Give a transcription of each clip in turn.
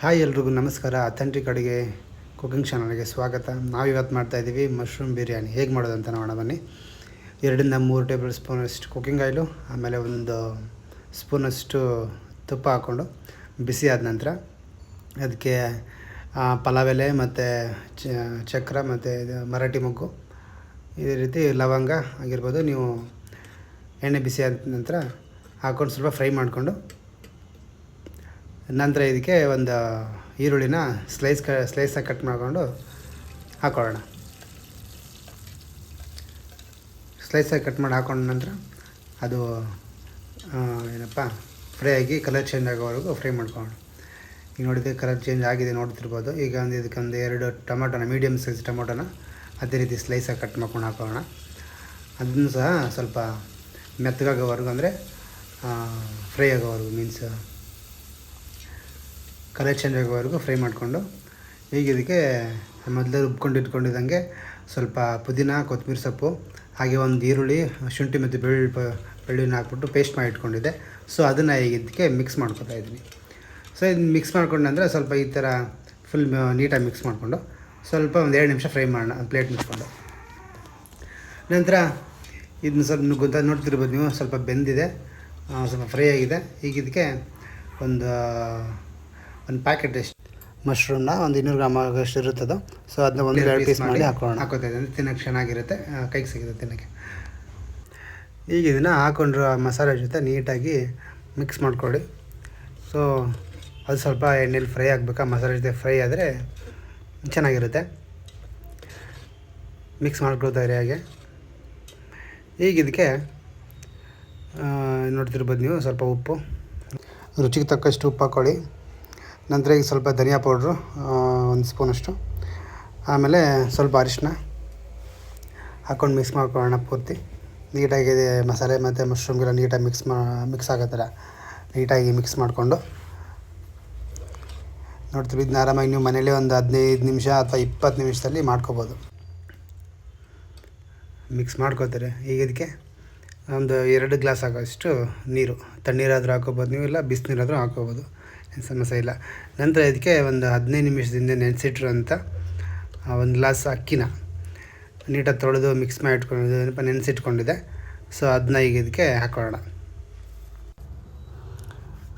Hi ಎಲ್ರಿಗೂ ನಮಸ್ಕಾರ. Authentic ಅಡುಗೆ ಕುಕಿಂಗ್ ಚಾನಲ್ಗೆ ಸ್ವಾಗತ. ನಾವು ಇವತ್ತು ಮಾಡ್ತಾಯಿದ್ದೀವಿ ಮಶ್ರೂಮ್ ಬಿರಿಯಾನಿ ಹೇಗೆ ಮಾಡೋದು ಅಂತ ನೋಡೋಣ ಬನ್ನಿ. 2-3 ಟೇಬಲ್ ಸ್ಪೂನಷ್ಟು ಕುಕ್ಕಿಂಗ್ ಆಯಿಲು, ಆಮೇಲೆ 1 ಸ್ಪೂನಷ್ಟು ತುಪ್ಪ ಹಾಕ್ಕೊಂಡು ಬಿಸಿ ಆದ ನಂತರ ಅದಕ್ಕೆ ಪಲಾವ್ ಎಲೆ ಮತ್ತು ಚಕ್ರ ಮತ್ತು ಮರಾಠಿ ಮೊಗ್ಗು, ಇದೇ ರೀತಿ ಲವಂಗ ಆಗಿರ್ಬೋದು. ನೀವು ಎಣ್ಣೆ ಬಿಸಿ ಆದ ನಂತರ ಹಾಕ್ಕೊಂಡು ಸ್ವಲ್ಪ ಫ್ರೈ ಮಾಡಿಕೊಂಡು ನಂತರ ಇದಕ್ಕೆ ಒಂದು ಈರುಳ್ಳಿನ ಸ್ಲೈಸಾಗಿ ಕಟ್ ಮಾಡಿಕೊಂಡು ಹಾಕೊಳ್ಳೋಣ. ಸ್ಲೈಸಾಗಿ ಕಟ್ ಮಾಡಿ ಹಾಕೊಂಡ ನಂತರ ಅದು ಫ್ರೈ ಆಗಿ ಕಲರ್ ಚೇಂಜ್ ಆಗೋವರೆಗೂ ಫ್ರೈ ಮಾಡ್ಕೊಳ್ಳೋಣ. ಈಗ ನೋಡಿದರೆ ಕಲರ್ ಚೇಂಜ್ ಆಗಿದೆ, ನೋಡ್ತಿರ್ಬೋದು. ಈಗ ಇದಕ್ಕೆ 2 ಟೊಮೊಟೊನ, ಮೀಡಿಯಮ್ ಸೈಜ್ ಟೊಮೊಟೊನ ಅದೇ ರೀತಿ ಸ್ಲೈಸಾಗಿ ಕಟ್ ಮಾಡ್ಕೊಂಡು ಹಾಕೊಳ್ಳೋಣ. ಅದನ್ನು ಸಹ ಸ್ವಲ್ಪ ಮೆತ್ತಗಾಗೋವರೆಗೂ, ಅಂದರೆ ಫ್ರೈ ಆಗೋವರೆಗೂ, ಮೀನ್ಸ್ ಕಲರ್ ಚೇಂಜ್ ಆಗೋವರೆಗೂ ಫ್ರೈ ಮಾಡಿಕೊಂಡು, ಈಗ ಇದಕ್ಕೆ ಮೊದಲೇ ಇಟ್ಕೊಂಡಿದ್ದಂಗೆ ಸ್ವಲ್ಪ ಪುದೀನ, ಕೊತ್ತಂಬರಿ ಸೊಪ್ಪು, ಹಾಗೆ 1 ಈರುಳ್ಳಿ, ಶುಂಠಿ ಮತ್ತು ಬೆಳ್ಳುಳ್ಳಿನ ಹಾಕ್ಬಿಟ್ಟು ಪೇಸ್ಟ್ ಮಾಡಿ ಇಟ್ಕೊಂಡಿದ್ದೆ. ಸೊ ಅದನ್ನು ಈಗ ಇದಕ್ಕೆ ಮಿಕ್ಸ್ ಮಾಡ್ಕೊತಾ ಇದ್ದೀನಿ. ಸೊ ಇದನ್ನು ಮಿಕ್ಸ್ ಮಾಡ್ಕೊಂಡು ನಂತರ ಸ್ವಲ್ಪ ಈ ಥರ ಫುಲ್ ನೀಟಾಗಿ ಮಿಕ್ಸ್ ಮಾಡಿಕೊಂಡು ಸ್ವಲ್ಪ 2 ನಿಮಿಷ ಫ್ರೈ ಮಾಡೋಣ ಪ್ಲೇಟ್ ಮುಚ್ಕೊಂಡು. ನಂತರ ಇದನ್ನ ಸ್ವಲ್ಪ ನೋಡ್ತಿರ್ಬೋದು ನೀವು, ಸ್ವಲ್ಪ ಬೆಂದಿದೆ, ಸ್ವಲ್ಪ ಫ್ರೈ ಆಗಿದೆ. ಈಗ ಇದಕ್ಕೆ ಒಂದು ಪ್ಯಾಕೆಟ್ ಎಷ್ಟು ಮಶ್ರೂಮ್ನ 200 ಗ್ರಾಮ್ ಆಗೋಷ್ಟು ಇರುತ್ತದು. ಸೊ ಅದನ್ನ 1-2 ಪೀಸ್ ಮಾಡಿ ಹಾಕೋತಾ ಇದ್ದೀನಿ. ತಿನ್ನೋಕ್ಕೆ ಚೆನ್ನಾಗಿರುತ್ತೆ, ಕೈಗೆ ಸಿಗುತ್ತೆ ತಿನ್ನೋಕ್ಕೆ. ಈಗ ಇದನ್ನು ಹಾಕ್ಕೊಂಡ್ರು ಮಸಾಲೆ ಜೊತೆ ನೀಟಾಗಿ ಮಿಕ್ಸ್ ಮಾಡ್ಕೊಳ್ಳಿ. ಸೊ ಅದು ಸ್ವಲ್ಪ ಎಣ್ಣೆಲಿ ಫ್ರೈ ಆಗಬೇಕಾ, ಮಸಾಲೆ ಜೊತೆ ಫ್ರೈ ಆದರೆ ಚೆನ್ನಾಗಿರುತ್ತೆ. ಮಿಕ್ಸ್ ಮಾಡ್ಕೊಳ್ತಾ ಇರಿ ಹಾಗೆ. ಈಗ ಇದಕ್ಕೆ ನೋಡ್ತಿರ್ಬೋದು ನೀವು, ಸ್ವಲ್ಪ ಉಪ್ಪು, ರುಚಿಗೆ ತಕ್ಕಷ್ಟು ಉಪ್ಪು ಹಾಕ್ಕೊಳ್ಳಿ. ನಂತರ ಈಗ ಸ್ವಲ್ಪ ಧನಿಯಾ ಪೌಡ್ರು 1 ಸ್ಪೂನಷ್ಟು, ಆಮೇಲೆ ಸ್ವಲ್ಪ ಅರಿಶಿನ ಹಾಕ್ಕೊಂಡು ಮಿಕ್ಸ್ ಮಾಡ್ಕೊಳ್ಳೋಣ. ಪೂರ್ತಿ ನೀಟಾಗಿ ಮಸಾಲೆ ಮತ್ತು ಮಶ್ರೂಮ್ಗೆಲ್ಲ ನೀಟಾಗಿ ಮಿಕ್ಸ್ ಆಗೋ ಥರ ನೀಟಾಗಿ ಮಿಕ್ಸ್ ಮಾಡಿಕೊಂಡು ನೋಡ್ತೀವಿ. ಇದನ್ನ ಆರಾಮಾಗಿ ನೀವು ಮನೇಲಿ ಒಂದು 15 ನಿಮಿಷ ಅಥವಾ 20 ನಿಮಿಷದಲ್ಲಿ ಮಾಡ್ಕೋಬೋದು. ಮಿಕ್ಸ್ ಮಾಡ್ಕೋತಾರೆ. ಈಗ ಇದಕ್ಕೆ ಒಂದು 2 ಗ್ಲಾಸ್ ಆಗೋಷ್ಟು ನೀರು, ತಣ್ಣೀರಾದರೂ ಹಾಕೋಬೋದು ನೀವು, ಇಲ್ಲ ಬಿಸಿನೀರಾದರೂ ಹಾಕೋಬೋದು, ಏನು ಸಮಸ್ಯೆ ಇಲ್ಲ. ನಂತರ ಇದಕ್ಕೆ ಒಂದು 15 ನಿಮಿಷದಿಂದ ನೆನೆಸಿಟ್ಟಿರೋಂಥ 1 ಗ್ಲಾಸ್ ಅಕ್ಕಿನ ನೀಟಾಗಿ ತೊಳೆದು ಮಿಕ್ಸ್ ಮಾಡಿ ಇಟ್ಕೊಂಡಿದ್ದು ನೆನೆಸಿಟ್ಕೊಂಡಿದ್ದೆ. ಸೊ ಅದನ್ನ ಈಗ ಇದಕ್ಕೆ ಹಾಕೊಳ್ಳೋಣ.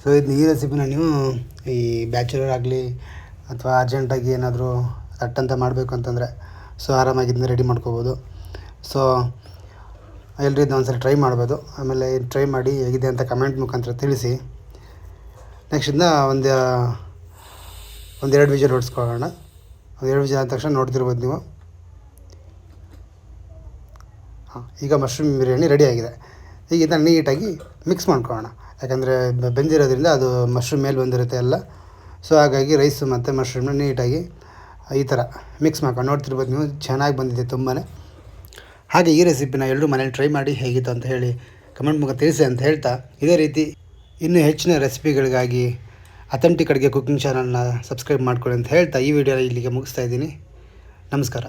ಸೊ ಇದು ಈ ರೆಸಿಪಿನ ನೀವು ಈ ಬ್ಯಾಚುಲರ್ ಆಗಲಿ ಅಥವಾ ಅರ್ಜೆಂಟಾಗಿ ಏನಾದರೂ ಥಟ್ಟಂತ ಮಾಡಬೇಕು ಅಂತಂದರೆ ಸೊ ಆರಾಮಾಗಿ ಇದನ್ನ ರೆಡಿ ಮಾಡ್ಕೋಬೋದು. ಸೊ ಎಲ್ಲರೂ ಇದನ್ನ ಒಂದ್ಸಲ ಟ್ರೈ ಮಾಡ್ಬೋದು. ಆಮೇಲೆ ಟ್ರೈ ಮಾಡಿ ಹೇಗಿದೆ ಅಂತ ಕಮೆಂಟ್ ಮುಖಾಂತರ ತಿಳಿಸಿ. ನೆಕ್ಸ್ಟ್ ಇದನ್ನ ಒಂದು 2 ವಿಜಿಲ್ ಹೊಡ್ಸ್ಕೊಳ್ಳೋಣ. 2 ವಿಜಿಲ್ ಆದ ತಕ್ಷಣ ನೋಡ್ತಿರ್ಬೋದು ನೀವು. ಈಗ ಮಶ್ರೂಮ್ ಬಿರಿಯಾನಿ ರೆಡಿಯಾಗಿದೆ. ಈಗ ಇದನ್ನು ನೀಟಾಗಿ ಮಿಕ್ಸ್ ಮಾಡ್ಕೊಳ್ಳೋಣ. ಯಾಕಂದರೆ ಬೆಂದಿರೋದ್ರಿಂದ ಅದು ಮಶ್ರೂಮ್ ಮೇಲೆ ಬಂದಿರುತ್ತೆ ಎಲ್ಲ. ಸೊ ಹಾಗಾಗಿ ರೈಸು ಮತ್ತು ಮಶ್ರೂಮ್ನ ನೀಟಾಗಿ ಈ ಥರ ಮಿಕ್ಸ್ ಮಾಡ್ಕೊಂಡು ನೋಡ್ತಿರ್ಬೋದು ನೀವು, ಚೆನ್ನಾಗಿ ಬಂದಿದೆ ತುಂಬಾ. ಹಾಗೆ ಈ ರೆಸಿಪಿನ ಎಲ್ಲರೂ ಮನೇಲಿ ಟ್ರೈ ಮಾಡಿ ಹೇಗಿತ್ತು ಅಂತ ಹೇಳಿ ಕಮೆಂಟ್ ಮುಖ ತಿಳಿಸಿ ಅಂತ ಹೇಳ್ತಾ, ಇದೇ ರೀತಿ ಇನ್ನೂ ಹೆಚ್ಚಿನ ರೆಸಿಪಿಗಳಿಗಾಗಿ ಅಥೆಂಟಿಕ್ ಅಡುಗೆ ಕುಕಿಂಗ್ ಚಾನಲ್ನ ಸಬ್ಸ್ಕ್ರೈಬ್ ಮಾಡ್ಕೊಳ್ಳಿ ಅಂತ ಹೇಳ್ತಾ ಈ ವಿಡಿಯೋನ ಇಲ್ಲಿಗೆ ಮುಗಿಸ್ತಾ ಇದ್ದೀನಿ. ನಮಸ್ಕಾರ.